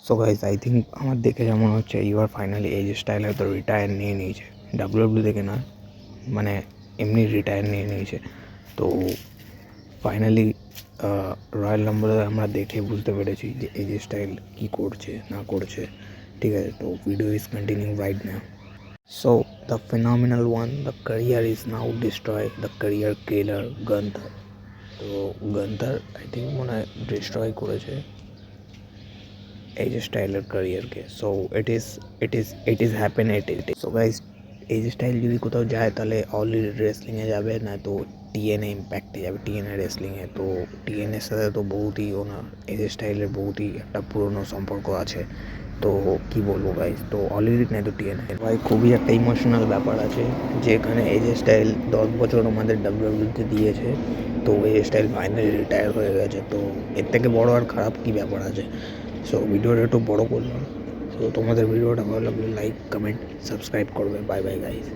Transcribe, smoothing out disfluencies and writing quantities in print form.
So guys I think আমার দেখে যেমন হচ্ছে এইবার ফাইনালি এজ স্টাইল হয়তো রিটায়ার নিয়ে নিয়েছে, ডাব্লিউডাব্লিউ থেকে না, মানে এমনি রিটায়ার নিয়ে নিয়েছে। তো ফাইনালি রয়্যাল রাম্বলে আমরা দেখে বুঝতে পেরেছি যে এজ স্টাইল কী করছে না করছে। ঠিক আছে, তো video is continue right now. So the phenomenal one, the career is now destroy, the career killer Gunther. তো গান্থার আই থিঙ্ক মনে হয় ডিস্ট্রয় করেছে এজ স্টাইলের ক্যারিয়ারকে। So it is happen it. So guys Edge style যদি কোথাও যায় তাহলে অল রেসলিংয়ে যাবে, না তো টিএনএ ইম্প্যাক্টে যাবে, টিএনএ রেসলিংয়ে। তো টিএনএর সাথে তো বহুতই ওনার এজ স্টাইলের বহুতই একটা পুরনো সম্পর্ক আছে। তো কী বলবো গাইজ, তো অলরেডি নেই তো টিএনএ ভাই খুবই একটা ইমোশনাল ব্যাপার আছে, যেখানে এজ স্টাইল 10 বছর আমাদের ডাব্লিউডাব্লিউতে দিয়েছে। তো এজ স্টাইল ফাইনালি রিটায়ার হয়ে গেছে। তো এর থেকে বড় আর খারাপ কী ব্যাপার আছে। সো ভিডিওটা একটু বড় করলাম। সো তোমাদের ভিডিওটা ভালো লাগলে লাইক কমেন্ট সাবস্ক্রাইব করবে। Bye bye guys.